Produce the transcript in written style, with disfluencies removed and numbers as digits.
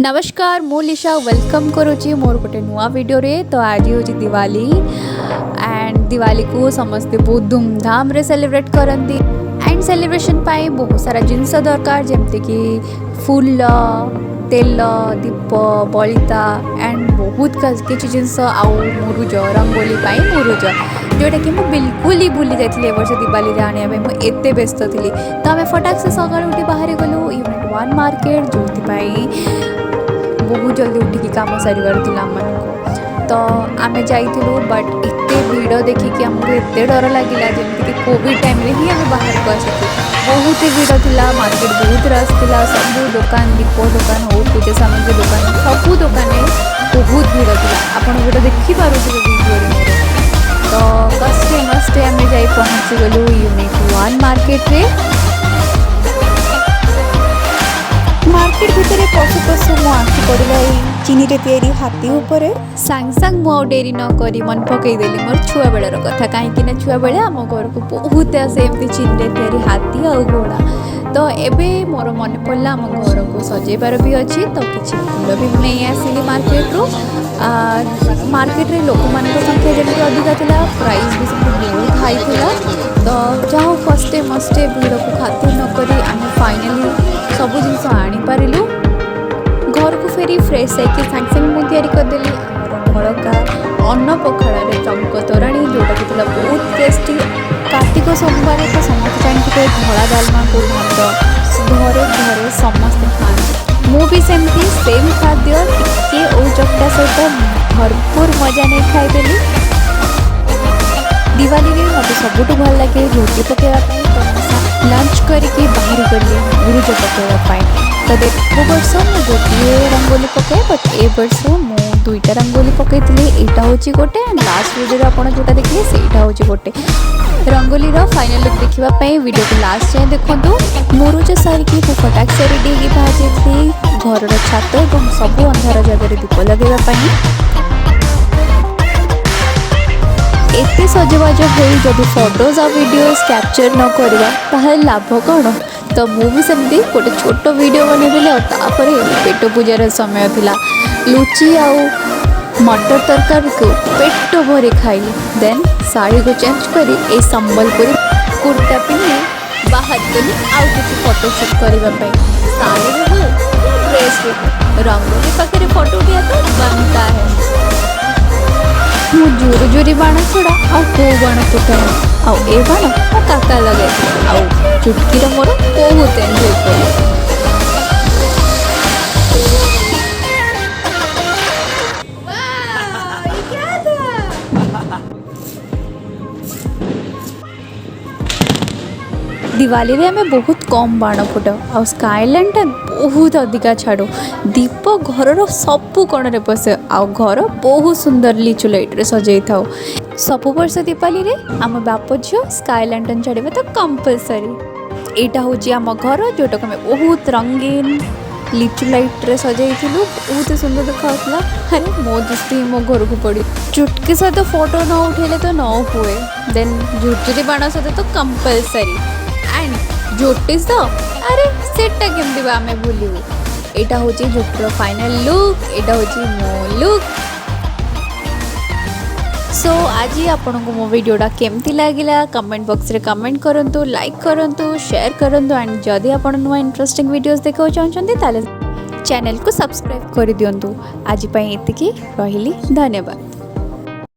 नमस्कार मु लिशा वेलकम करुच्ची मोर गोटे नुआ वीडियो रे। तो आज हूँ दिवाली एंड दिवाली को समस्ते बहुत धूमधाम रे सेलिब्रेट करती एंड सेलिब्रेशन पाई बहुत सारा जिनस दरकार जमती कि फूल तेल दीप बलिता एंड बहुत किसी जिनस आउ मुरुज रंगोली मुरुज जोटा कि मुझे बिल्कुल ही भूली जाती वर्ष दिवाली आने मुझे व्यस्त थी। तो आम फटाक से सका उठी बाहर गलु यूनिट 1 मार्केट जो बहुत जल्दी उठिकी कम सारिवार तो आम जाइलु बट एते भीड़ देखिकी आमको एत डर लगे जमीक कोविड टाइम रे ही आम बाहर को आसी बहुत ही भीड़ थिला। मार्केट बहुत रश थिला। सब दुकान दीप दुकान हो पूजा सामग्री दुकान सब दुकान बहुत भीड़ थिला। आपण भीड़ देखिपुर वीडियो तो कष्टे मस्ते आम जा पहुँची गलु यूनिट 1 मार्केट रे। मार्केट भितर पशु पशु मो आखि पड़ा चीनी रे तैयारी हाथी उपर सांग सांग मु डेरी न करी मन पकईदेली मोर छुआ बेलर कथा कहीं छुआ बेले आम घर को बहुत आसे एमती चीनी रे तैयारी हाथी आ घोड़ा। तो एबे मोर मन पड़ा आम घर को सजेबार भी अच्छी तो किसी फूल भी नहीं आसिली मार्केट रू। मार्केट रे लोक मान संख्या जमी अधिका थिला प्राइस भी सब बहुत हाई थिला। तो जाओ कष्टे मस्ते भीड़ को खातिर नक आम फाइनाली सब जिन आनीपारू घर को फेरी फ्रेश है सांगे सांगे मुझे तैयारी करदेली भड़का अन्न पखाड़ चंक तोराणी जोटा कि बहुत टेस्टी। कार्तिक सोमवार तो समस्त जानते धड़ा डालमा को भात घरे घरे समस्ते खाते मु भी सेमती सेम खाद्य टिके और चकटा सहित भरपूर मजा नहीं खाईदेली। दिवाली में मत सबुठ भल लगे झोटी पकड़ा लंच करके बाहर गली मुरुज पकड़ा। तो देखो वर्ष मुझे गोटे रंगोली पकाए बट ए वर्ष मुझे 2टा रंगोली पकई यहाँ हूँ गोटे एंड लास्ट वीडियो आप जोटा देखिए सहीटा हूँ गोटे रंगोली फाइनल लुक देखापी वीडियो को लास्ट जाए देखो। मुरुज सारिकी फटाक से रेडी होगी बाहर जाती घर छात और सब अंधार जगह दीप लगेवाई एत सजबाज हो जब फोटोज और वीडियोस कैप्चर न करवा लाभ कौन। तो मुझे सेमती गोटे छोट वीडियो बनईदेली और पेट पूजार समय थिला लुची आउ मटर तरकारी को पेट भरी खाइली देन साड़ी को चेंज करी ए संबलपुरी कुर्ता पिंधि बाहर गली आउ किसी फोटोशूट करने साड़ी हो ड्रेस रंगोली पाखे फोटो उठा तो बनता है। मु जोरी जोरी बाण छोड़ा आो बाण फुटा ए बाण मो काका लगे चुटकी मोर बहुत एंजॉय कर। दिवाली रे हमें बहुत कम बाण फुटाओ स्काई लैंटर्न बहुत अधिका छाड़ू दीप घर सब कोण रे बसे आउ घर बहुत सुंदर लिचु लाइट रे सजाई था। सब वर्ष दीपावली रे आम बाप झील स्काई लैंटर्न छाड़े तो कंपलसरी यहाँ हूँ आम घर जोटा को बहुत रंगीन लिचु लाइट रे सजाई बहुत सुंदर देखा। अरे मो दृष्टि मो घर को पड़ी चुटकी सहित फोटो न उठेले तो न हुए देन झुरझुरी बाण सहित तो कंपलसरी एंड झोटिस तो अरे सेटा केमती आम भूलू। यहाँ हूँ झोटर फाइनल लुक यहाँ हूँ मो लुक। सो आज आपण को मो वीडियोटा केमती लगिला कमेंट बॉक्स रे कमेंट करंतु लाइक करंतु शेयर करंतु एंड जदि आपण नुआ इंटरेस्टिंग वीडियोस देखा चाहते ताले चैनल को सब्सक्राइब कर दियंतु। आज पई एतिकी रहिली धन्यवाद।